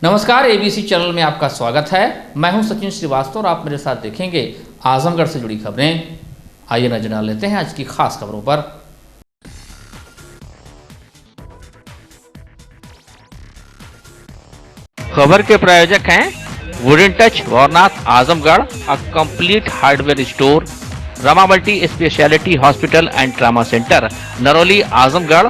नमस्कार, ABC channel में आपका स्वागत है। मैं हूं सचिन श्रीवास्तव और आप मेरे साथ देखेंगे आजमगढ़ से जुड़ी खबरें। आइए नजर डाल लेते हैं आज की खास खबरों पर। खबर के प्रायोजक हैं वुडन टच वारनाथ Azamgarh, a complete hardware store, Rama multi speciality hospital and trauma centre, Narauli Azamgarh.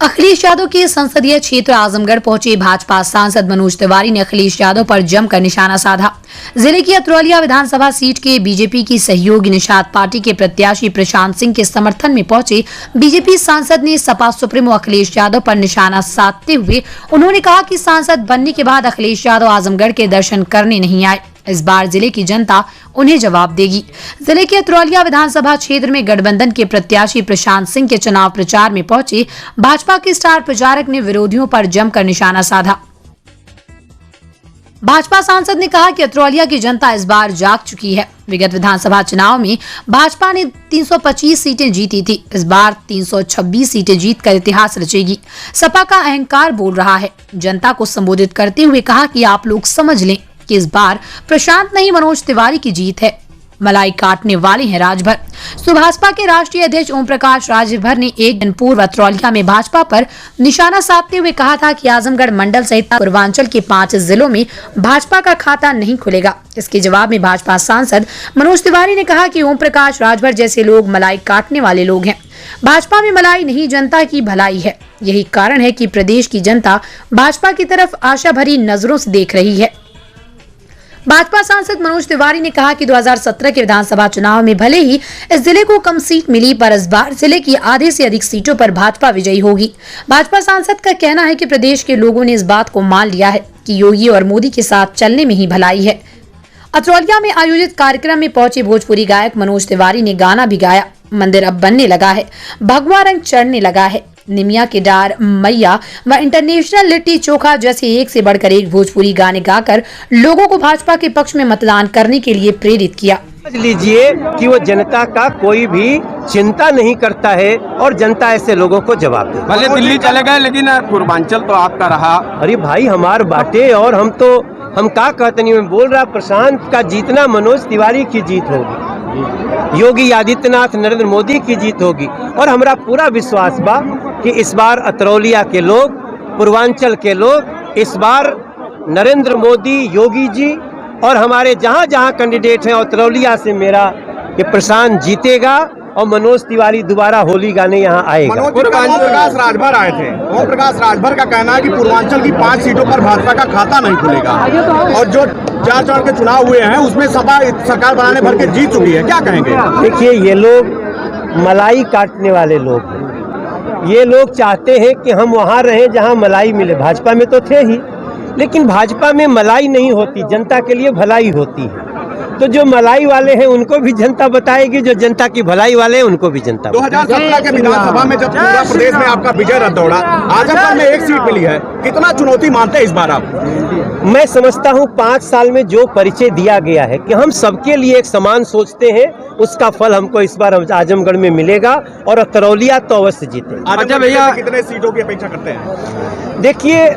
Akhilesh Yadav के संसदीय क्षेत्र आजमगढ़ पहुंचे भाजपा सांसद मनोज तिवारी ने अखिलेश यादव पर जमकर निशाना साधा। जिले की अतरौलिया विधानसभा सीट के बीजेपी की सहयोगी निषाद पार्टी के प्रत्याशी प्रशांत सिंह के समर्थन में पहुंचे बीजेपी सांसद ने सपा सुप्रीमो अखिलेश यादव पर निशाना साधते हुए उन्होंने कहा कि सांसद बनने के बाद अखिलेश यादव आजमगढ़ के दर्शन करने नहीं आए। इस बार जिले की जनता उन्हें जवाब देगी। जिले के अतरौलिया विधानसभा क्षेत्र में गठबंधन के प्रत्याशी प्रशांत सिंह के चुनाव प्रचार में पहुंचे भाजपा के स्टार प्रचारक ने विरोधियों पर जमकर निशाना साधा। भाजपा सांसद ने कहा कि अतरौलिया की जनता इस बार जाग चुकी है। विगत विधानसभा चुनाव में भाजपा ने 325 सीटें जीती थी, इस बार 326 सीटें जीतकर इतिहास रचेगी। सपा का अहंकार बोल रहा है। जनता को संबोधित करते हुए कहा कि आप लोग समझ लें कि इस बार प्रशांत नहीं मनोज तिवारी की जीत है। मलाई काटने वाले हैं राजभर। सुभाषपा के राष्ट्रीय अध्यक्ष ओम प्रकाश राजभर ने एक दिन पूर्व अतरौलिया में भाजपा पर निशाना साधते हुए कहा था कि आजमगढ़ मंडल सहित पूर्वांचल के 5 जिलों में भाजपा का खाता नहीं खुलेगा। इसके जवाब में भाजपा सांसद मनोज तिवारी ने कहा कि ओम प्रकाश राजभर जैसे लोग मलाई काटने वाले लोग हैं। भाजपा में मलाई नहीं, जनता की भलाई है। यही कारण है कि प्रदेश की जनता भाजपा की तरफ आशा भरी नजरों से देख रही है। भाजपा सांसद मनोज तिवारी ने कहा कि 2017 के विधानसभा चुनाव में भले ही इस जिले को कम सीट मिली, पर इस बार जिले की आधे से अधिक सीटों पर भाजपा विजयी होगी। भाजपा सांसद का कहना है कि प्रदेश के लोगों ने इस बात को मान लिया है कि योगी और मोदी के साथ चलने में ही भलाई है। अतरौलिया में आयोजित कार्यक्रम में पहुंचे भोजपुरी गायक मनोज तिवारी ने गाना भी गाया। मंदिर अब बनने लगा है, भगवा रंग चढ़ने लगा है, निमिया के डार मैया व इंटरनेशनल लिट्टी चोखा जैसे एक से बढ़कर एक भोजपुरी गाने गाकर लोगों को भाजपा के पक्ष में मतदान करने के लिए प्रेरित किया। समझ लीजिए कि वो जनता का कोई भी चिंता नहीं करता है और जनता ऐसे लोगों को जवाब दे। भले दिल्ली चले गए लेकिन पूर्वांचल तो आपका रहा। अरे भाई, हमार बाटे और हम क्या कहते नहीं, मैं बोल रहा प्रशांत का जीतना मनोज तिवारी की जीत होगी, योगी आदित्यनाथ नरेंद्र मोदी की जीत होगी। और हमारा पूरा विश्वास बा कि इस बार अतरौलिया के लोग, पूर्वांचल के लोग इस बार नरेंद्र मोदी, योगी जी और हमारे जहाँ जहाँ कैंडिडेट हैं अतरौलिया से मेरा कि प्रशांत जीतेगा और मनोज तिवारी दोबारा होली गाने यहाँ आएगा। ओम प्रकाश राजभर आए थे। ओम प्रकाश राजभर का कहना है कि पूर्वांचल की 5 सीटों पर भाजपा का खाता नहीं खुलेगा और जो 4 चरण के चुनाव हुए हैं उसमें सपा सरकार बनाने भर के जीत चुकी है। क्या कहेंगे? देखिए, ये लोग मलाई काटने वाले लोग हैं। ये लोग चाहते हैं कि हम वहाँ रहें जहाँ मलाई मिले। भाजपा में तो थे ही, लेकिन भाजपा में मलाई नहीं होती, जनता के लिए भलाई होती है। तो जो मलाई वाले हैं उनको भी जनता बताएगी, जो जनता की भलाई वाले हैं उनको भी जनता। 2017 के विधानसभा में जब पूरा प्रदेश में आपका विजय रथ दौड़ा, आजमगढ़ में 1 सीट मिली है, कितना चुनौती मानते हैं इस बार आप? मैं समझता हूँ 5 साल में जो परिचय दिया गया है कि हम सबके लिए एक समान सोचते हैं, उसका फल हमको इस बार आजमगढ़ में मिलेगा और अतरौलिया तो अवश्य जीते। अच्छा भैया, कितने सीटों की अपेक्षा करते हैं? देखिए,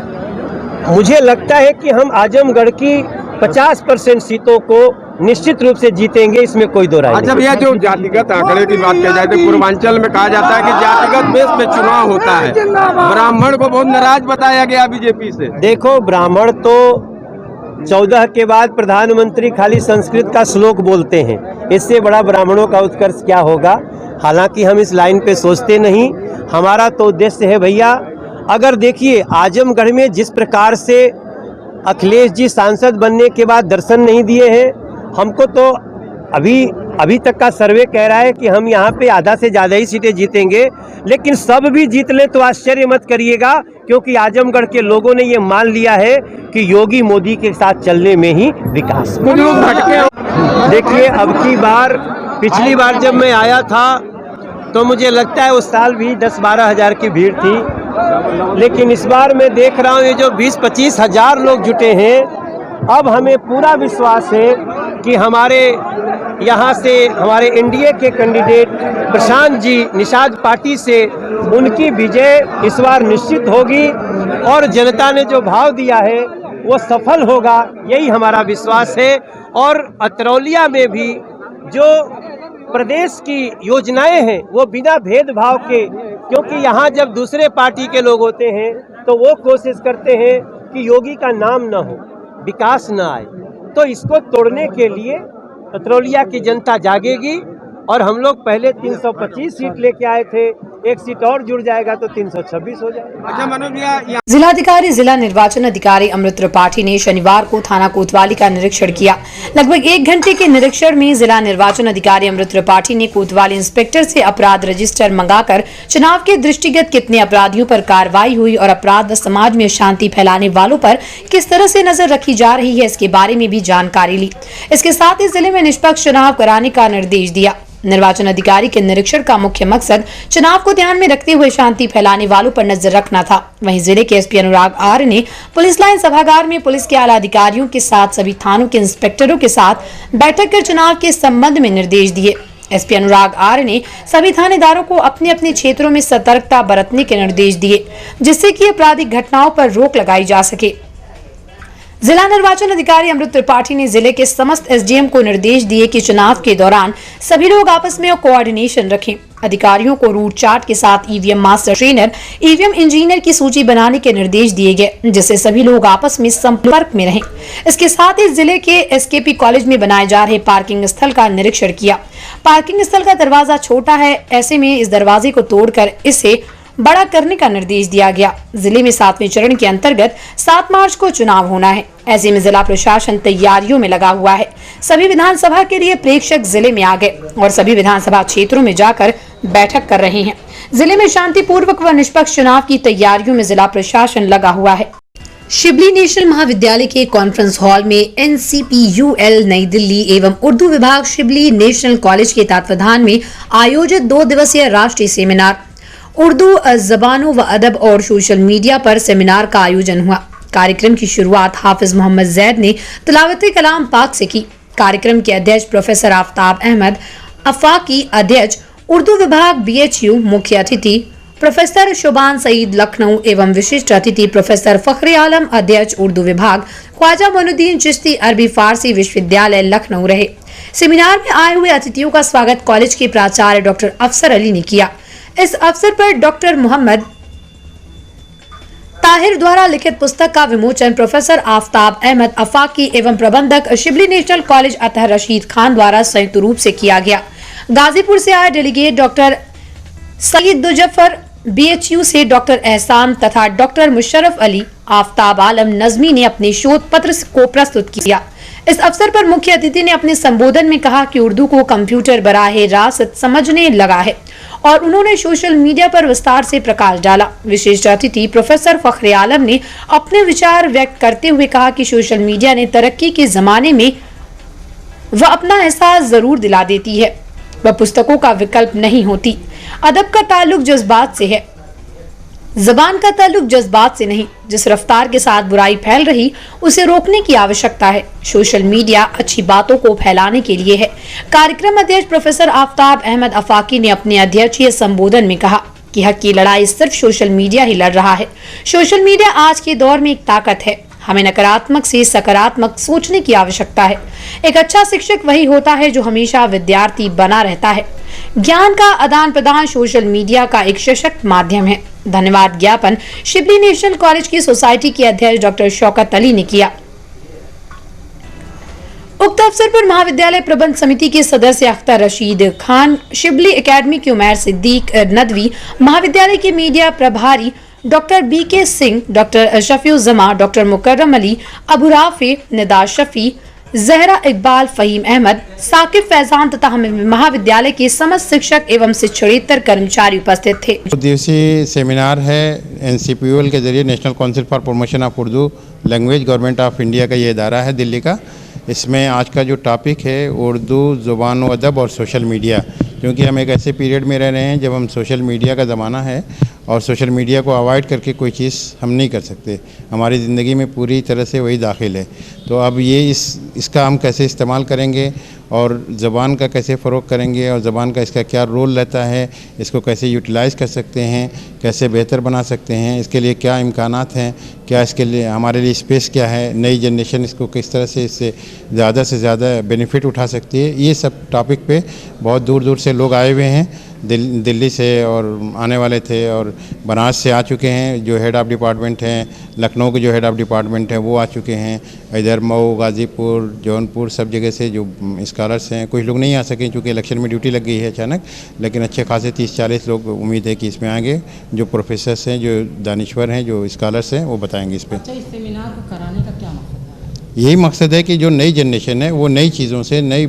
मुझे लगता है कि हम आजमगढ़ की 50% सीटों को निश्चित रूप से जीतेंगे, इसमें कोई दो राय नहीं। अच्छा भैया, जो जातिगत आंकड़े की बात की जाए तो पूर्वांचल में कहा जाता है कि जातिगत बेस में चुनाव होता है। ब्राह्मण को बहुत नाराज बताया गया बीजेपी से। देखो, ब्राह्मण तो 14 के बाद प्रधानमंत्री खाली संस्कृत का श्लोक बोलते हैं, इससे बड़ा ब्राह्मणों का उत्कर्ष क्या होगा। हालांकि हम इस लाइन पे सोचते नहीं। हमारा तो उद्देश्य है भैया, अगर देखिए आजमगढ़ में जिस प्रकार से अखिलेश जी सांसद बनने के बाद दर्शन नहीं दिए हैं, हमको तो अभी तक का सर्वे कह रहा है कि हम यहाँ पे आधा से ज़्यादा ही सीटें जीतेंगे। लेकिन सब भी जीत ले तो आश्चर्य मत करिएगा, क्योंकि आजमगढ़ के लोगों ने ये मान लिया है कि योगी मोदी के साथ चलने में ही विकास। देखिए, अब की बार, पिछली बार जब मैं आया था तो मुझे लगता है उस साल भी 10-12 हज़ार की भीड़ थी, लेकिन इस बार मैं देख रहा हूँ ये जो 20-25 हज़ार लोग जुटे हैं। अब हमें पूरा विश्वास है कि हमारे यहाँ से हमारे एनडीए के कैंडिडेट प्रशांत जी निषाद पार्टी से उनकी विजय इस बार निश्चित होगी और जनता ने जो भाव दिया है वो सफल होगा, यही हमारा विश्वास है। और अतरौलिया में भी जो प्रदेश की योजनाएं हैं वो बिना भेदभाव के, क्योंकि यहाँ जब दूसरे पार्टी के लोग होते हैं तो वो कोशिश करते हैं कि योगी का नाम न हो, विकास न आए, तो इसको तोड़ने के लिए अतरौलिया की जनता जागेगी। और हम लोग पहले 325 सीट लेके आए थे, एक सीट और जुड़ जाएगा तो 326 हो जाएगा। अच्छा मनोज भैया, जिलाधिकारी जिला निर्वाचन अधिकारी अमृत त्रिपाठी ने शनिवार को थाना कोतवाली का निरीक्षण किया। लगभग 1 घंटे के निरीक्षण में जिला निर्वाचन अधिकारी अमृत त्रिपाठी ने कोतवाली इंस्पेक्टर से अपराध रजिस्टर मंगाकर चुनाव के दृष्टिगत कितने अपराधियों पर कार्रवाई हुई और अपराध व समाज में शांति फैलाने वालों पर किस तरह से नजर रखी जा रही है, इसके बारे में भी जानकारी ली। इसके साथ ही जिले में निष्पक्ष चुनाव कराने का निर्देश दिया। निर्वाचन अधिकारी के निरीक्षण का मुख्य मकसद चुनाव को ध्यान में रखते हुए शांति फैलाने वालों पर नजर रखना था। वहीं जिले के एसपी अनुराग आर्य ने पुलिस लाइन सभागार में पुलिस के आला अधिकारियों के साथ सभी थानों के इंस्पेक्टरों के साथ बैठक कर चुनाव के संबंध में निर्देश दिए। एसपी अनुराग आर्य ने सभी थानेदारों को अपने अपने क्षेत्रों में सतर्कता बरतने के निर्देश दिए, जिससे कि आपराधिक घटनाओं पर रोक लगाई जा सके। जिला निर्वाचन अधिकारी अमृत त्रिपाठी ने जिले के समस्त एसडीएम को निर्देश दिए कि चुनाव के दौरान सभी लोग आपस में कोऑर्डिनेशन रखें। अधिकारियों को रूट चार्ट के साथ EVM master trainer, EVM engineer की सूची बनाने के निर्देश दिए गए, जिससे सभी लोग आपस में संपर्क में रहें। इसके साथ ही जिले के एसकेपी कॉलेज में बनाए जा रहे पार्किंग स्थल का निरीक्षण किया। पार्किंग स्थल का दरवाजा छोटा है, ऐसे में इस दरवाजे को तोड़कर इसे बड़ा करने का निर्देश दिया गया। जिले में 7वें चरण के अंतर्गत 7 मार्च को चुनाव होना है। ऐसे में जिला प्रशासन तैयारियों में लगा हुआ है। सभी विधानसभा के लिए प्रेक्षक जिले में आ गए और सभी विधानसभा क्षेत्रों में जाकर बैठक कर रहे हैं। जिले में शांतिपूर्वक व निष्पक्ष चुनाव की तैयारियों में जिला प्रशासन लगा हुआ है। शिबली नेशनल महाविद्यालय के कॉन्फ्रेंस हॉल में NCPUL नई दिल्ली एवं उर्दू विभाग शिबली नेशनल कॉलेज के तत्वावधान में आयोजित 2 दिवसीय राष्ट्रीय सेमिनार उर्दू ज़बानों व अदब और सोशल मीडिया पर सेमिनार का आयोजन हुआ। कार्यक्रम की शुरुआत हाफिज मोहम्मद जैद ने तिलावत कलाम पाक से की। कार्यक्रम के अध्यक्ष प्रोफेसर आफ्ताब अहमद अफाकी, अध्यक्ष उर्दू विभाग BHU, मुख्य अतिथि प्रोफेसर शोबान सईद लखनऊ एवं विशिष्ट अतिथि प्रोफेसर फखरे आलम, अध्यक्ष उर्दू विभाग ख्वाजा मोइनुद्दीन चिश्ती अरबी फारसी विश्वविद्यालय लखनऊ रहे। सेमिनार में आए हुए अतिथियों का स्वागत कॉलेज के प्राचार्य डॉक्टर अफसर अली ने किया। इस अवसर पर डॉक्टर मोहम्मद ताहिर द्वारा लिखित पुस्तक का विमोचन प्रोफेसर आफ्ताब अहमद अफाकी एवं प्रबंधक शिबली नेशनल कॉलेज अतहर रशीद खान द्वारा संयुक्त रूप से किया गया। गाजीपुर से आए डेलीगेट डॉक्टर सईद दुजफर, BHU से डॉक्टर एहसान तथा डॉक्टर मुशर्रफ अली, आफ्ताब आलम नजमी ने अपने शोध पत्र को प्रस्तुत किया। इस अवसर पर मुख्य अतिथि ने अपने संबोधन में कहा कि उर्दू को कंप्यूटर बराहे रास्त समझने लगा है और उन्होंने सोशल मीडिया पर विस्तार से प्रकाश डाला। विशिष्ट अतिथि प्रोफेसर फखरे आलम ने अपने विचार व्यक्त करते हुए कहा कि सोशल मीडिया ने तरक्की के जमाने में वह अपना एहसास जरूर दिला देती है, वह पुस्तकों का विकल्प नहीं होती। अदब का ताल्लुक जज्बात से है, जबान का ताल्लुक जज्बात से नहीं। जिस रफ्तार के साथ बुराई फैल रही उसे रोकने की आवश्यकता है। सोशल मीडिया अच्छी बातों को फैलाने के लिए है। कार्यक्रम अध्यक्ष प्रोफेसर आफ्ताब अहमद अफाकी ने अपने अध्यक्षीय संबोधन में कहा कि हक की लड़ाई सिर्फ सोशल मीडिया ही लड़ रहा है। सोशल मीडिया आज के दौर में एक ताकत है। हमें नकारात्मक से सकारात्मक सोचने की आवश्यकता है। एक अच्छा शिक्षक वही होता है जो हमेशा विद्यार्थी बना रहता है। ज्ञान का आदान प्रदान सोशल मीडिया का एक सशक्त माध्यम है। धन्यवाद ज्ञापन शिबली नेशनल कॉलेज की सोसाइटी के अध्यक्ष डॉक्टर शौकत अली ने किया। उक्त अवसर पर महाविद्यालय प्रबंध समिति के सदस्य अख्तर रशीद खान, शिबली एकेडमी के उमैर सिद्दीक नदवी, महाविद्यालय के मीडिया प्रभारी doctor BK Singh, doctor Shafiuzzama, doctor Mukarram Ali, Abu Rafe, Nida Shafi, Zahra Iqbal, Faheem Ahmad, Saqib Faizan तथा महाविद्यालय के समस्त शिक्षक एवं शिक्षणेतर कर्मचारी उपस्थित थे। दिवसीय सेमिनार है NCPUL के जरिए national council for promotion of Urdu language, government of India का ये इदारा है दिल्ली का। इसमें आज का जो टॉपिक है उर्दू ज़ुबान व अदब और सोशल मीडिया, क्योंकि हम एक ऐसे पीरियड में रह रहे हैं जब हम सोशल मीडिया का ज़माना है और सोशल मीडिया को अवॉइड करके कोई चीज़ हम नहीं कर सकते। हमारी ज़िंदगी में पूरी तरह से वही दाखिल है। तो अब ये इसका हम कैसे इस्तेमाल करेंगे और ज़बान का कैसे फ़रोग़ करेंगे और ज़बान का इसका क्या रोल रहता है, इसको कैसे यूटिलाइज़ कर सकते हैं, कैसे बेहतर बना सकते हैं, इसके लिए क्या इम्कानात हैं, क्या इसके लिए हमारे लिए स्पेस क्या है, नई जनरेशन इसको किस तरह से इससे ज़्यादा बेनिफिट उठा सकती है। ये सब टॉपिक पे बहुत दूर दूर से लोग आए हुए हैं। दिल्ली से और आने वाले थे और बनारस से आ चुके हैं जो हेड ऑफ़ डिपार्टमेंट हैं, लखनऊ के जो हेड ऑफ़ डिपार्टमेंट हैं वो आ चुके हैं, इधर मऊ, गाज़ीपुर, जौनपुर सब जगह से जो स्कॉलर्स हैं। कुछ लोग नहीं आ सके क्योंकि इलेक्शन में ड्यूटी लग गई है अचानक, लेकिन अच्छे खासे 30-40 लोग उम्मीद है कि इसमें आएंगे। जो प्रोफेसर्स हैं, जो दानिश्वर हैं, जो स्कॉलर्स हैं वो बताएंगे इस पर। अच्छा, इस सेमिनार को कराने का क्या मकसद है? यही मकसद है कि जो नई जनरेशन है वो नई चीज़ों से, नई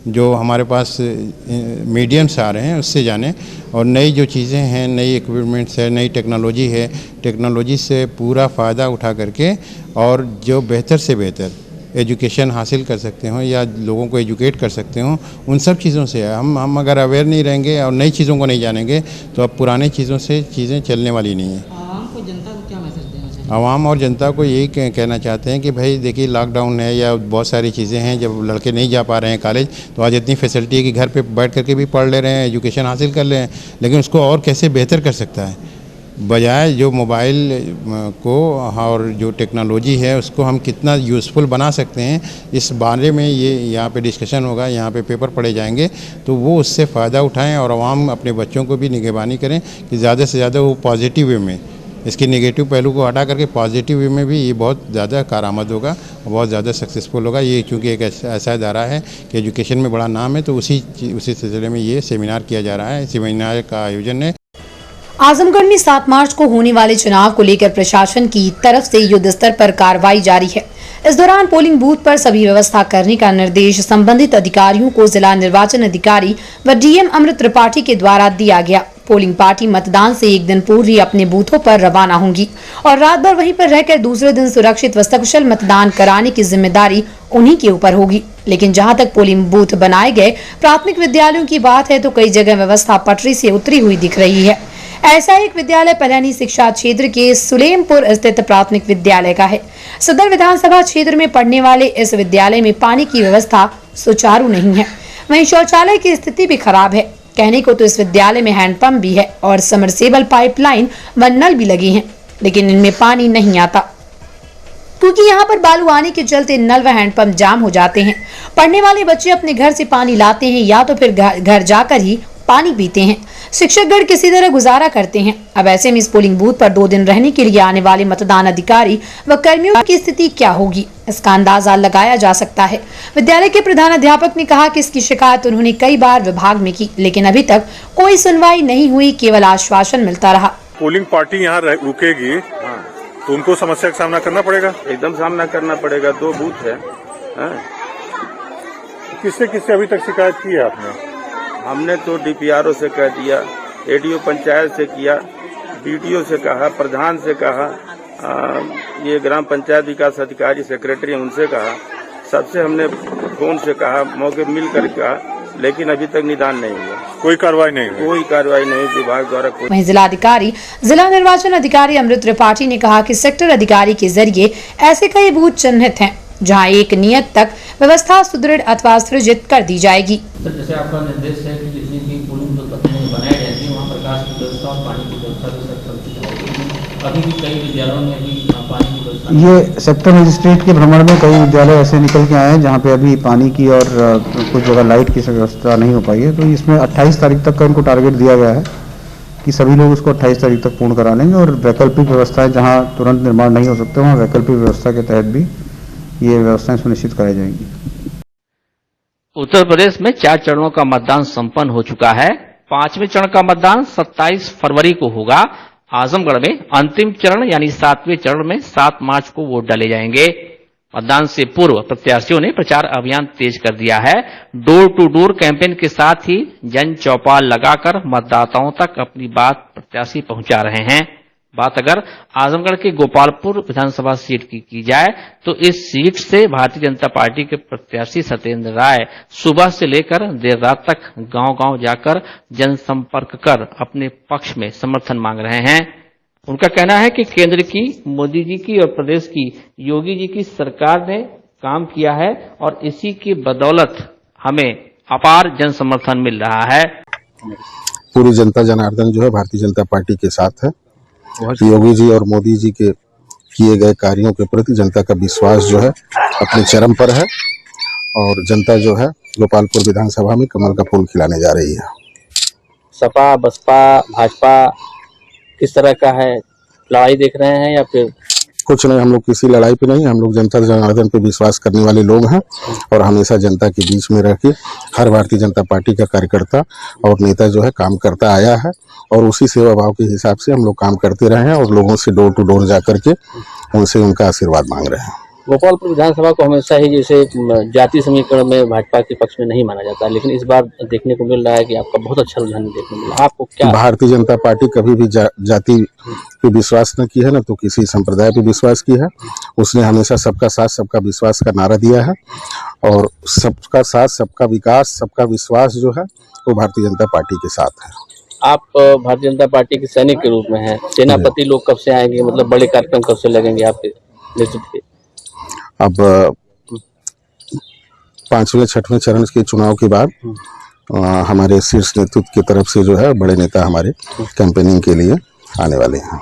जो हमारे पास मीडियम्स आ रहे हैं उससे जाने, और नई जो चीज़ें हैं, नई इक्विपमेंट्स है, नई टेक्नोलॉजी है, टेक्नोलॉजी से पूरा फ़ायदा उठा करके और जो बेहतर से बेहतर एजुकेशन हासिल कर सकते हो या लोगों को एजुकेट कर सकते हो, उन सब चीज़ों से हम अगर अवेयर नहीं रहेंगे और नई चीज़ों को नहीं जानेंगे तो अब पुरानी चीज़ों से चीज़ें चलने वाली नहीं है। आवाम को, जनता को क्या मैसेज देना चाहिए? आवाम और जनता को यही कहना चाहते हैं कि भाई देखिए, लॉकडाउन है या बहुत सारी चीज़ें हैं, जब लड़के नहीं जा पा रहे हैं कॉलेज, तो आज इतनी फैसिलिटी है कि घर पे बैठ करके भी पढ़ ले रहे हैं, एजुकेशन हासिल कर ले रहे हैं, लेकिन उसको और कैसे बेहतर कर सकता है, बजाय जो मोबाइल को और जो टेक्नोलॉजी है उसको हम कितना यूज़फुल बना सकते हैं, इस बारे में ये यहाँ पे डिस्कशन होगा, यहाँ पे पेपर पढ़े जाएंगे, तो वो उससे फ़ायदा उठाएं और आवाम अपने बच्चों को भी निगरानी करें कि ज़्यादा से ज़्यादा वो पॉजिटिव वे में, इसके नेगेटिव पहलू को हटा करके पॉजिटिव वे में भी ये बहुत ज़्यादा कारआमद होगा और बहुत ज़्यादा सक्सेसफुल होगा। ये चूँकि एक ऐसा इदारा है कि एजुकेशन में बड़ा नाम है, तो उसी सिलसिले में ये सेमिनार किया जा रहा है। सेमिनार का आयोजन है। आजमगढ़ में 7 मार्च को होने वाले चुनाव को लेकर प्रशासन की तरफ से युद्ध स्तर पर कार्रवाई जारी है। इस दौरान पोलिंग बूथ पर सभी व्यवस्था करने का निर्देश संबंधित अधिकारियों को जिला निर्वाचन अधिकारी व डीएम अमृत त्रिपाठी के द्वारा दिया गया। पोलिंग पार्टी मतदान से एक दिन पूर्व ही अपने बूथों पर रवाना होंगी और रात भर वहीं पर रहकर दूसरे दिन सुरक्षित व सकुशल मतदान कराने की जिम्मेदारी उन्हीं के ऊपर होगी। लेकिन जहां तक पोलिंग बूथ बनाए गए प्राथमिक विद्यालयों की बात है तो कई जगह व्यवस्था पटरी से उतरी हुई दिख रही है। ऐसा एक विद्यालय पलानी शिक्षा क्षेत्र के सुलेमपुर स्थित प्राथमिक विद्यालय का है। सदर विधानसभा क्षेत्र में पढ़ने वाले इस विद्यालय में पानी की व्यवस्था सुचारू नहीं है, वहीं शौचालय की स्थिति भी खराब है। कहने को तो इस विद्यालय में हैंडपंप भी है और समरसेबल पाइपलाइन व नल भी लगे हैं, लेकिन इनमें पानी नहीं आता क्योंकि यहाँ पर बालू आने के चलते नल व हैंडपंप जाम हो जाते हैं। पढ़ने वाले बच्चे अपने घर से पानी लाते हैं या तो फिर घर जाकर ही पानी पीते हैं। शिक्षकगण किसी तरह गुजारा करते हैं। अब ऐसे में इस पोलिंग बूथ पर 2 दिन रहने के लिए आने वाले मतदान अधिकारी व कर्मियों की स्थिति क्या होगी, इसका अंदाजा लगाया जा सकता है। विद्यालय के प्रधान अध्यापक ने कहा कि इसकी शिकायत उन्होंने कई बार विभाग में की, लेकिन अभी तक कोई सुनवाई नहीं हुई, केवल आश्वासन मिलता रहा। पोलिंग पार्टी यहाँ रुकेगी तो उनको समस्या का सामना करना पड़ेगा, एकदम सामना करना पड़ेगा। 2 बूथ है। किससे अभी तक शिकायत की है आपने? हमने तो डीपीआरओ से कह दिया, एडीओ पंचायत से किया, बीडीओ से कहा, प्रधान से कहा, ये ग्राम पंचायत विकास अधिकारी सेक्रेटरी उनसे कहा, सबसे हमने फोन से कहा, मौके मिलकर कहा, लेकिन अभी तक निदान नहीं हुआ। कोई कार्रवाई नहीं हुई? कोई कार्रवाई नहीं विभाग द्वारा। वहीं जिलाधिकारी जिला निर्वाचन अधिकारी अमृत त्रिपाठी ने कहा कि सेक्टर अधिकारी के जरिए ऐसे कई बूथ चिन्हित हैं जहां एक नियत तक व्यवस्था सुदृढ़ अथवा सृजित कर दी जाएगी। सर, जैसे आपका निर्देश है कि जितनी भी पोलिंग बूथ बनाए जाएंगे वहाँ प्रकाश की व्यवस्था और पानी की व्यवस्था भी सर अभी भी कई विद्यालयों में अभी पानी की व्यवस्था। ये सेक्टर मजिस्ट्रेट के भ्रमण में कई विद्यालय ऐसे निकल के आए हैं जहाँ पे अभी पानी की और कुछ जगह लाइट की व्यवस्था नहीं हो पाई है, तो इसमें 28 तारीख तक का इनको टारगेट दिया गया है कि सभी लोग उसको 28 तारीख तक पूर्ण करा लेंगे। और वैकल्पिक व्यवस्थाएं जहाँ तुरंत निर्माण नहीं हो सकते वहाँ वैकल्पिक व्यवस्था के तहत भी ये व्यवस्थाएं सुनिश्चित कराई जाएंगी। उत्तर प्रदेश में 4 चरणों का मतदान संपन्न हो चुका है। 5वें चरण का मतदान 27 फरवरी को होगा। आजमगढ़ में अंतिम चरण यानी 7वें चरण में 7 मार्च को वोट डाले जाएंगे। मतदान से पूर्व प्रत्याशियों ने प्रचार अभियान तेज कर दिया है। डोर टू डोर कैंपेन के साथ ही जन चौपाल लगाकर मतदाताओं तक अपनी बात प्रत्याशी पहुंचा रहे हैं। बात अगर आजमगढ़ के गोपालपुर विधानसभा सीट की जाए तो इस सीट से भारतीय जनता पार्टी के प्रत्याशी सत्येंद्र राय सुबह से लेकर देर रात तक गांव-गांव जाकर जनसंपर्क कर अपने पक्ष में समर्थन मांग रहे हैं। उनका कहना है कि केंद्र की मोदी जी की और प्रदेश की योगी जी की सरकार ने काम किया है और इसी की बदौलत हमें अपार जन समर्थन मिल रहा है। पूरी जनता जनार्दन जो है भारतीय जनता पार्टी के साथ है। योगी जी और मोदी जी के किए गए कार्यों के प्रति जनता का विश्वास जो है अपने चरम पर है और जनता जो है गोपालपुर विधानसभा में कमल का फूल खिलाने जा रही है। सपा बसपा भाजपा किस तरह का है, लड़ाई देख रहे हैं या फिर कुछ नहीं, हम लोग किसी लड़ाई पे नहीं, हम लोग जनता जनार्दन पे विश्वास करने वाले लोग हैं और हमेशा जनता के बीच में रह के हर भारतीय जनता पार्टी का कार्यकर्ता और नेता जो है काम करता आया है और उसी सेवा भाव के हिसाब से हम लोग काम करते रहे हैं और लोगों से डोर टू डोर जा करके उनसे उनका आशीर्वाद मांग रहे हैं। गोपालपुर विधानसभा को हमेशा ही जैसे जाति समीकरण में भाजपा के पक्ष में नहीं माना जाता, लेकिन इस बार देखने को मिल रहा है कि आपका बहुत अच्छा रुझान देखने को मिला। आपको क्या भारतीय जनता पार्टी कभी भी जाति पे विश्वास न की है न तो किसी संप्रदाय पे विश्वास की है। उसने हमेशा सबका साथ सबका विश्वास का नारा दिया है और सबका साथ सबका विकास सबका विश्वास जो है वो भारतीय जनता पार्टी के साथ है। आप भारतीय जनता पार्टी के सैनिक के रूप में हैं, सेनापति लोग कब से आएंगे, मतलब बड़े कार्यक्रम कब से लगेंगे आपके नेतृत्व के? अब 5वें 6वें चरण के चुनाव के बाद हमारे शीर्ष नेतृत्व की तरफ से जो है बड़े नेता हमारे कैंपेनिंग के लिए आने वाले हैं।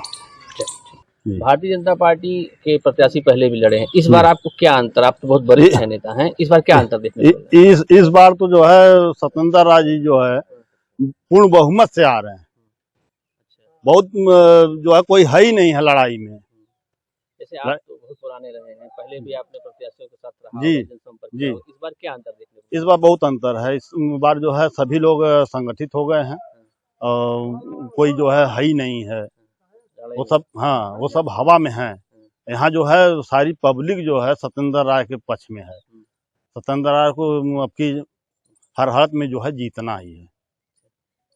भारतीय जनता पार्टी के प्रत्याशी पहले भी लड़े हैं, इस बार आपको क्या अंतर, आप तो बहुत बड़े नेता हैं, इस बार क्या अंतर देखने को मिला? इस बार तो जो है सत्येंद्र राय जी जो है पूर्ण बहुमत से आ रहे हैं। बहुत जो है कोई है ही नहीं है लड़ाई में। जैसे आप तो बहुत पुराने रहे हैं, पहले भी आपने प्रत्याशियों के साथ रहा जी जनसंपर्क जी। इस बार क्या अंतर देखने को? इस बार बहुत अंतर है। इस बार जो है सभी लोग संगठित हो गए हैं और कोई जो है ही नहीं है, वो सब हाँ वो सब हवा में है। यहाँ जो है सारी पब्लिक जो है सत्येंद्र राय के पक्ष में है। सत्येंद्र राय को अब की हर हालत में जो है जीतना ही है।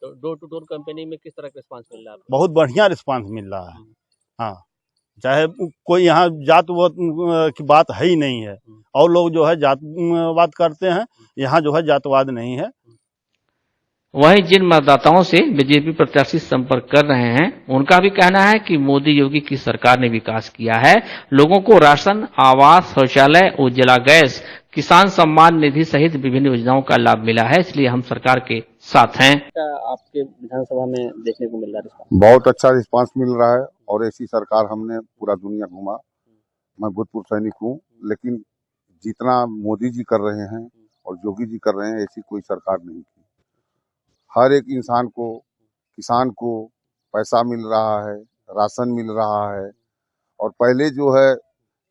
तो डोर टू डोर कैंपेनिंग में किस तरह का रिस्पांस मिल रहा है? बहुत बढ़िया रिस्पांस मिल रहा है। हाँ, चाहे कोई यहाँ जातवाद की बात है ही नहीं है और लोग जो है जातवाद करते हैं, यहाँ जो है जातवाद नहीं है। वहीं जिन मतदाताओं से बीजेपी प्रत्याशी संपर्क कर रहे हैं उनका भी कहना है कि मोदी योगी की सरकार ने विकास किया है, लोगों को राशन, आवास, शौचालय, उज्ज्वला गैस, किसान सम्मान निधि सहित विभिन्न योजनाओं का लाभ मिला है, इसलिए हम सरकार के साथ हैं। आपके विधानसभा में देखने को मिल रहा है? बहुत अच्छा रिस्पांस मिल रहा है और ऐसी सरकार हमने पूरा दुनिया घूमा। मैं भूतपूर्व सैनिक हूँ, लेकिन जितना मोदी जी कर रहे हैं और योगी जी कर रहे हैं ऐसी कोई सरकार नहीं की। हर एक इंसान को, किसान को पैसा मिल रहा है, राशन मिल रहा है और पहले जो है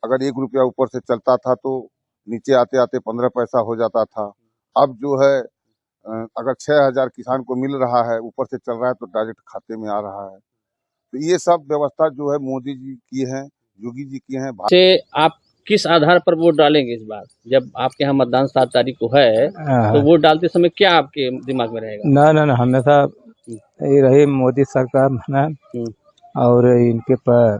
अगर 1 रुपया ऊपर से चलता था तो नीचे आते आते 15 पैसा हो जाता था। अब जो है अगर 6000 किसान को मिल रहा है, ऊपर से चल रहा है तो डायरेक्ट खाते में आ रहा है। तो ये सब व्यवस्था जो है मोदी जी की है, योगी जी की है। से आप किस आधार पर वोट डालेंगे इस बार, जब आपके यहाँ मतदान 7 तारीख को है, तो वोट डालते समय क्या आपके दिमाग में रहेगा? ना हमेशा ये रही मोदी सरकार ना और इनके पर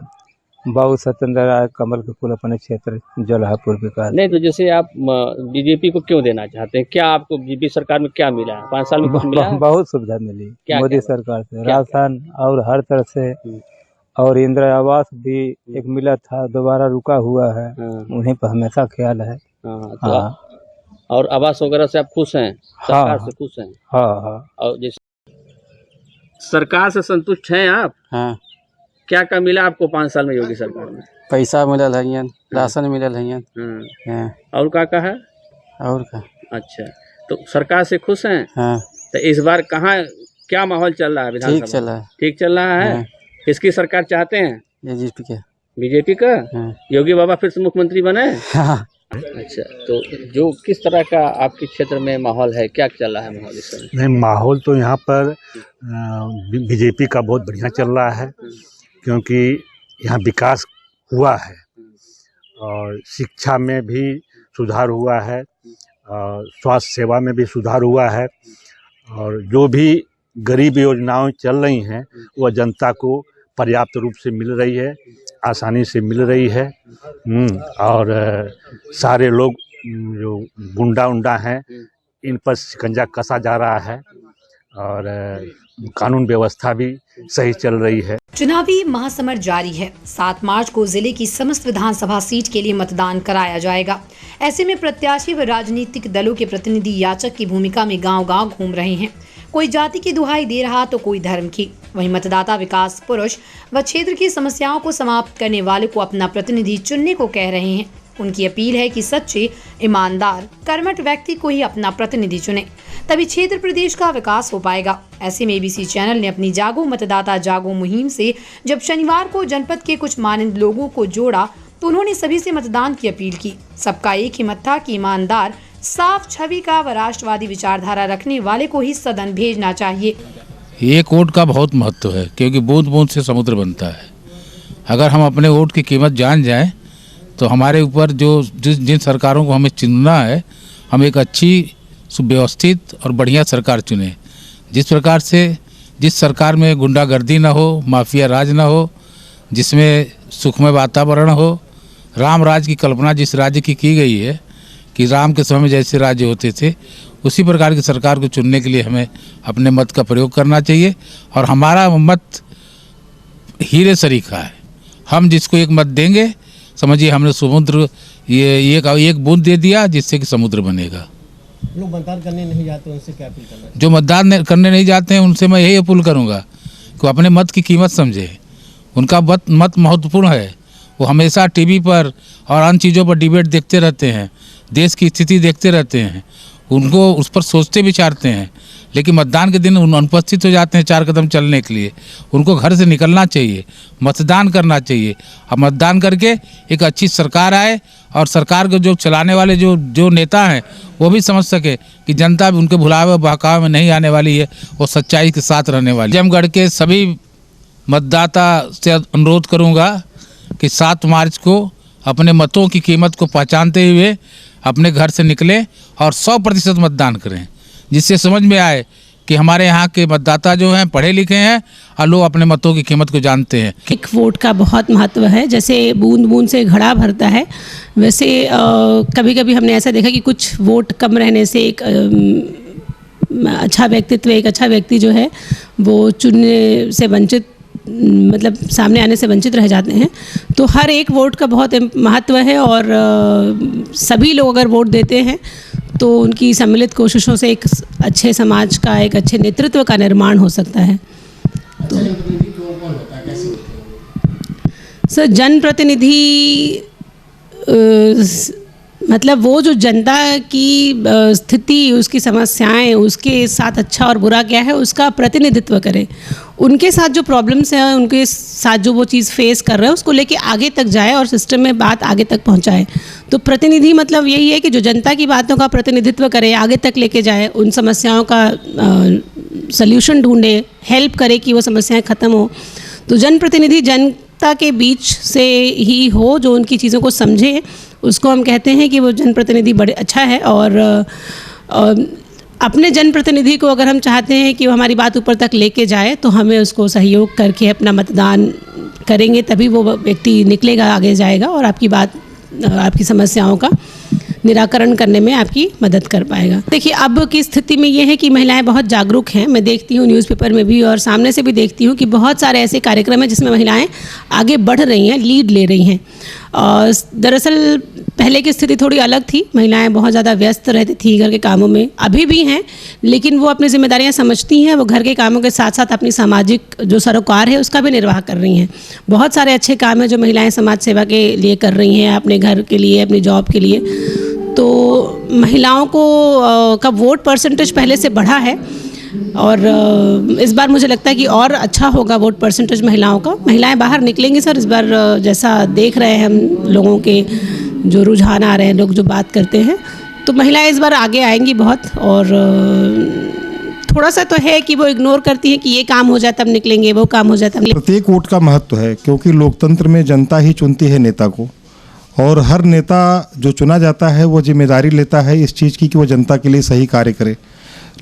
बहुत सत्येंद्र राय कमल के फूल अपने क्षेत्र जलालपुर विकास। नहीं तो जैसे आप बीजेपी को क्यों देना चाहते हैं, क्या आपको बीजेपी सरकार में क्या मिला है? 5 साल में कुछ मिला है? बहुत सुविधा मिली मोदी सरकार से, राशन और हर तरह से, और इंदिरा आवास भी एक मिला था, दोबारा रुका हुआ है, उन्हीं पर हमेशा ख्याल है। और आवास वगैरह से आप खुश हैं? सरकार से खुश हैं? हाँ। और जैसे सरकार से संतुष्ट हैं आप? हाँ। क्या क्या मिला आपको 5 साल में योगी सरकार में? पैसा मिलल है, राशन मिलल है, और क्या है? और क्या? अच्छा, तो सरकार से खुश हैं? हाँ। तो इस बार कहाँ क्या माहौल चल रहा है विधानसभा? ठीक चल रहा है। किसकी सरकार चाहते हैं? बीजेपी का। योगी बाबा फिर से मुख्यमंत्री बने? अच्छा, तो जो किस तरह का आपके क्षेत्र में माहौल है, क्या चल रहा है माहौल इस समय? नहीं, माहौल तो यहाँ पर बीजेपी का बहुत बढ़िया चल रहा है, क्योंकि यहाँ विकास हुआ है और शिक्षा में भी सुधार हुआ है, स्वास्थ्य सेवा में भी सुधार हुआ है, और जो भी गरीब योजनाएं चल रही हैं वह जनता को पर्याप्त रूप से मिल रही है, आसानी से मिल रही है। और सारे लोग जो गुंडा उंडा हैं इन पर शिकंजा कसा जा रहा है और कानून व्यवस्था भी सही चल रही है। चुनावी महासमर जारी है। 7 मार्च को जिले की समस्त विधानसभा सीट के लिए मतदान कराया जाएगा। ऐसे में प्रत्याशी व राजनीतिक दलों के प्रतिनिधि याचक की भूमिका में गांव-गांव घूम रहे हैं। कोई जाति की दुहाई दे रहा तो कोई धर्म की। वहीं मतदाता विकास पुरुष व क्षेत्र की समस्याओं को समाप्त करने वाले को अपना प्रतिनिधि चुनने को कह रहे हैं। उनकी अपील है कि सच्चे, ईमानदार, कर्मठ व्यक्ति को ही अपना प्रतिनिधि चुने, तभी क्षेत्र प्रदेश का विकास हो पाएगा। ऐसे में एबीसी चैनल ने अपनी जागो मतदाता जागो मुहिम से जब शनिवार को जनपद के कुछ माननीय लोगों को जोड़ा तो उन्होंने सभी से मतदान की अपील की। सबका एक ही मत था कि ईमानदार, साफ छवि का व राष्ट्रवादी विचारधारा रखने वाले को ही सदन भेजना चाहिए। एक वोट का बहुत महत्व है, क्योंकि बूंद बूंद से समुद्र बनता है। अगर हम अपने वोट की कीमत जान जाएं तो हमारे ऊपर जिन सरकारों को हमें चुनना है, हम एक अच्छी, सुव्यवस्थित और बढ़िया सरकार चुने। जिस प्रकार से जिस सरकार में गुंडागर्दी ना हो, माफिया राज ना हो, जिसमें सुखमय वातावरण हो, राम राज की कल्पना जिस राज्य की गई है कि राम के समय में जैसे राज्य होते थे, उसी प्रकार की सरकार को चुनने के लिए हमें अपने मत का प्रयोग करना चाहिए। और हमारा मत हीरे सरीखा है। हम जिसको एक मत देंगे, समझिए हमने समुद्र ये एक बूंद दे दिया जिससे कि समुद्र बनेगा। लोग मतदान करने नहीं जाते, उनसे क्या अपील करना? जो मतदान करने नहीं जाते हैं उनसे मैं यही अपील करूंगा कि अपने मत की कीमत समझे। उनका मत महत्वपूर्ण है। वो हमेशा टीवी पर और अन्य चीज़ों पर डिबेट देखते रहते हैं, देश की स्थिति देखते रहते हैं, उनको उस पर सोचते विचारते हैं, लेकिन मतदान के दिन अनुपस्थित हो जाते हैं 4 कदम चलने के लिए। उनको घर से निकलना चाहिए, मतदान करना चाहिए। अब मतदान करके एक अच्छी सरकार आए और सरकार को जो चलाने वाले जो नेता हैं वो भी समझ सके कि जनता भी उनके भुलावे बहकावे में नहीं आने वाली है, वो सच्चाई के साथ रहने वाली है। जमगढ़ के सभी मतदाता से अनुरोध करूँगा कि 7 मार्च को अपने मतों की कीमत को पहचानते हुए अपने घर से निकलें और 100% मतदान करें, जिससे समझ में आए कि हमारे यहाँ के मतदाता जो हैं पढ़े लिखे हैं और लोग अपने मतों की कीमत को जानते हैं। एक वोट का बहुत महत्व है। जैसे बूंद बूंद से घड़ा भरता है, वैसे कभी कभी हमने ऐसा देखा कि कुछ वोट कम रहने से एक अच्छा व्यक्तित्व, एक अच्छा व्यक्ति जो है वो चुनने से वंचित, मतलब सामने आने से वंचित रह जाते हैं। तो हर एक वोट का बहुत महत्व है और सभी लोग अगर वोट देते हैं तो उनकी सम्मिलित कोशिशों से एक अच्छे समाज का, एक अच्छे नेतृत्व का निर्माण हो सकता है। तो सर, जनप्रतिनिधि मतलब वो जो जनता की स्थिति, उसकी समस्याएं, उसके साथ अच्छा और बुरा क्या है उसका प्रतिनिधित्व करे। उनके साथ जो प्रॉब्लम्स हैं, उनके साथ जो वो चीज़ फेस कर रहे हैं उसको लेके आगे तक जाए और सिस्टम में बात आगे तक पहुंचाए। तो प्रतिनिधि मतलब यही है कि जो जनता की बातों का प्रतिनिधित्व करे, आगे तक लेके जाए, उन समस्याओं का सल्यूशन ढूंढे, हेल्प करे कि वो समस्याएं ख़त्म हो। तो जनप्रतिनिधि जनता के बीच से ही हो, जो उनकी चीज़ों को समझे, उसको हम कहते हैं कि वो जनप्रतिनिधि बड़े अच्छा है। और अपने जनप्रतिनिधि को अगर हम चाहते हैं कि वो हमारी बात ऊपर तक लेके जाए तो हमें उसको सहयोग करके अपना मतदान करेंगे, तभी वो व्यक्ति निकलेगा, आगे जाएगा और आपकी बात, आपकी समस्याओं का निराकरण करने में आपकी मदद कर पाएगा। देखिए, अब की स्थिति में ये है कि महिलाएं बहुत जागरूक हैं। मैं देखती हूँ न्यूज़पेपर में भी और सामने से भी देखती हूँ कि बहुत सारे ऐसे कार्यक्रम हैं जिसमें महिलाएं आगे बढ़ रही हैं, लीड ले रही हैं। और दरअसल पहले की स्थिति थोड़ी अलग थी। महिलाएं बहुत ज़्यादा व्यस्त रहती थी घर के कामों में, अभी भी हैं, लेकिन वो अपनी जिम्मेदारियां समझती हैं। वो घर के कामों के साथ साथ अपनी सामाजिक जो सरोकार है उसका भी निर्वाह कर रही हैं। बहुत सारे अच्छे काम हैं जो महिलाएं समाज सेवा के लिए कर रही हैं, अपने घर के लिए, अपनी जॉब के लिए। तो महिलाओं को का वोट परसेंटेज पहले से बढ़ा है और इस बार मुझे लगता है कि और अच्छा होगा वोट परसेंटेज महिलाओं का। महिलाएं बाहर निकलेंगी सर इस बार, जैसा देख रहे हैं हम, लोगों के जो रुझान आ रहे हैं, लोग जो बात करते हैं, तो महिलाएं इस बार आगे आएंगी बहुत। और थोड़ा सा तो है कि वो इग्नोर करती हैं कि ये काम हो जाए तब निकलेंगे, वो काम हो जाए तब। प्रत्येक वोट का महत्व है, क्योंकि लोकतंत्र में जनता ही चुनती है नेता को, और हर नेता जो चुना जाता है वो जिम्मेदारी लेता है इस चीज़ की कि वो जनता के लिए सही कार्य करे।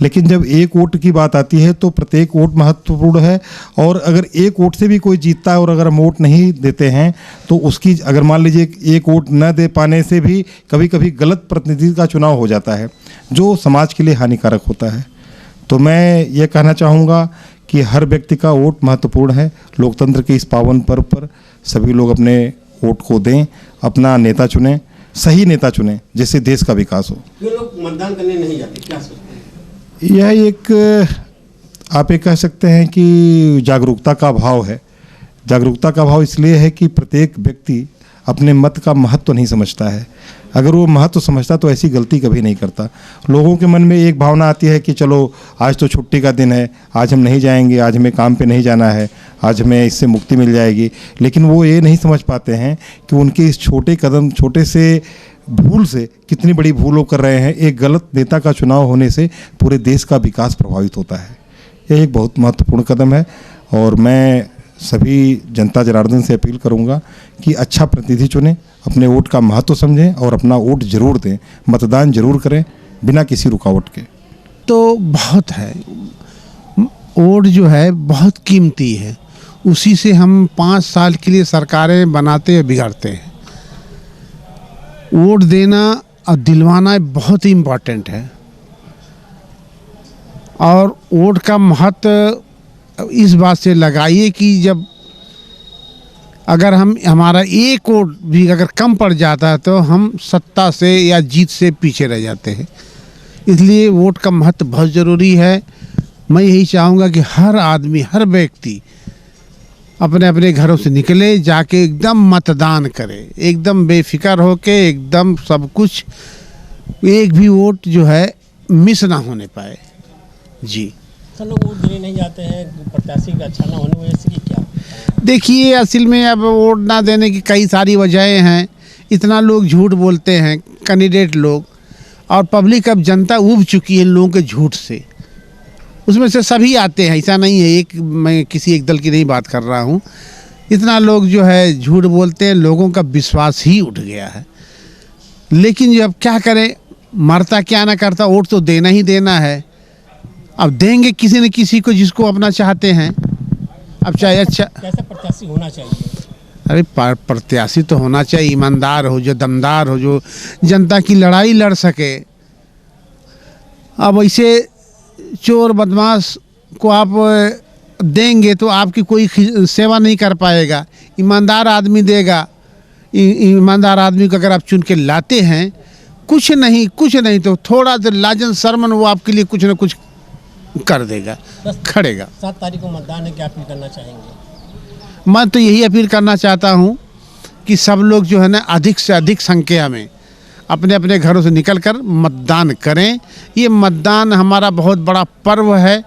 लेकिन जब एक वोट की बात आती है तो प्रत्येक वोट महत्वपूर्ण है। और अगर एक वोट से भी कोई जीतता है और अगर हम वोट नहीं देते हैं तो उसकी, अगर मान लीजिए एक वोट न दे पाने से भी कभी कभी गलत प्रतिनिधि का चुनाव हो जाता है, जो समाज के लिए हानिकारक होता है। तो मैं ये कहना चाहूँगा कि हर व्यक्ति का वोट महत्वपूर्ण है। लोकतंत्र के इस पावन पर्व पर सभी लोग अपने वोट को दें, अपना नेता चुनें, सही नेता चुनें, जिससे देश का विकास हो। जो लोग मतदान करने नहीं जाते, क्या सोचते हैं? यह एक, आप ये कह सकते हैं कि जागरूकता का अभाव है। जागरूकता का अभाव इसलिए है कि प्रत्येक व्यक्ति अपने मत का महत्व नहीं समझता है। अगर वो महत्व समझता तो ऐसी गलती कभी नहीं करता। लोगों के मन में एक भावना आती है कि चलो आज तो छुट्टी का दिन है, आज हम नहीं जाएंगे, आज हमें काम पे नहीं जाना है, आज हमें इससे मुक्ति मिल जाएगी। लेकिन वो ये नहीं समझ पाते हैं कि उनके इस छोटे कदम, छोटे से भूल से कितनी बड़ी भूल वो कर रहे हैं। एक गलत नेता का चुनाव होने से पूरे देश का विकास प्रभावित होता है। यह एक बहुत महत्वपूर्ण कदम है और मैं सभी जनता जनार्दन से अपील करूंगा कि अच्छा प्रतिनिधि चुनें, अपने वोट का महत्व समझें और अपना वोट जरूर दें, मतदान जरूर करें बिना किसी रुकावट के। तो बहुत है, वोट जो है बहुत कीमती है, उसी से हम 5 साल के लिए सरकारें बनाते या बिगाड़ते हैं। वोट देना और दिलवाना बहुत ही इम्पोर्टेंट है। और वोट का महत्व इस बात से लगाइए कि जब अगर हमारा एक वोट भी अगर कम पड़ जाता है तो हम सत्ता से या जीत से पीछे रह जाते हैं। इसलिए वोट का महत्व बहुत ज़रूरी है। मैं यही चाहूँगा कि हर आदमी, हर व्यक्ति अपने अपने घरों से निकले, जाके एकदम मतदान करे, एकदम बेफिक्र होके, एकदम सब कुछ, एक भी वोट जो है मिस ना होने पाए। जी सब लोग वोट देने नहीं जाते हैं, प्रत्याशी का अच्छा ना होने की वजह से, कि क्या? देखिए, असल में अब वोट ना देने की कई सारी वजहें हैं। इतना लोग झूठ बोलते हैं, कैंडिडेट लोग, और पब्लिक, अब जनता उब चुकी है इन लोगों के झूठ से। उसमें से सभी आते हैं, ऐसा नहीं है, मैं किसी एक दल की नहीं बात कर रहा हूँ। इतना लोग जो है झूठ बोलते हैं, लोगों का विश्वास ही उठ गया है। लेकिन जब क्या करें, मरता क्या ना करता, वोट तो देना ही देना है। अब देंगे किसी न किसी को जिसको अपना चाहते हैं। अब चाहे अच्छा कैसा प्रत्याशी होना चाहिए? अरे प्रत्याशी तो होना चाहिए ईमानदार हो, जो दमदार हो, जो जनता की लड़ाई लड़ सके। अब ऐसे चोर बदमाश को आप देंगे तो आपकी कोई सेवा नहीं कर पाएगा। ईमानदार आदमी देगा। ईमानदार आदमी को अगर आप चुन के लाते हैं, कुछ नहीं तो थोड़ा सा लाजन शर्मन वो आपके लिए कुछ न कुछ कर देगा, खड़ेगा। 7 तारीख को मतदान है, क्या अपील करना चाहेंगे? मैं तो यही अपील करना चाहता हूँ कि सब लोग जो है ना अधिक से अधिक संख्या में अपने अपने घरों से निकलकर मतदान करें। ये मतदान हमारा बहुत बड़ा पर्व है,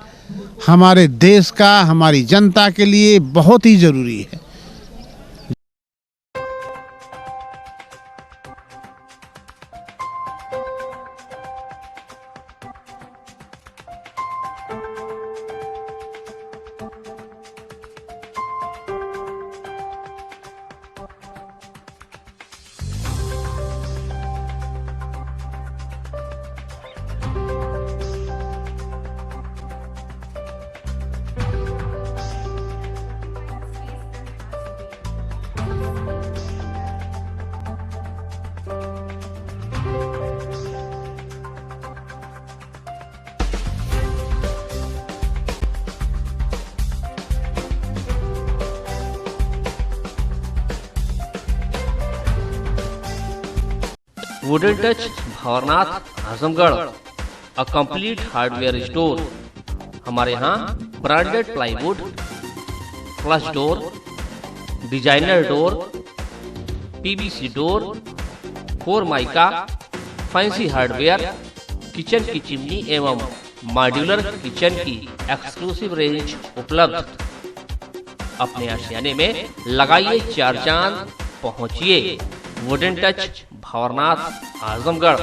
हमारे देश का, हमारी जनता के लिए बहुत ही ज़रूरी है। Wooden touch Bhanwarnath Azamgarh, a complete hardware store. हमारे यहाँ branded plywood, flush door, designer door, PVC door, 4 mica, fancy hardware, kitchen की चिमनी एवं मॉड्यूलर किचन की एक्सक्लूसिव रेंज उपलब्ध। अपने आशियाने में लगाइए 4 चांद, पहुंचिए वुडन टच भंवरनाथ आजमगढ़।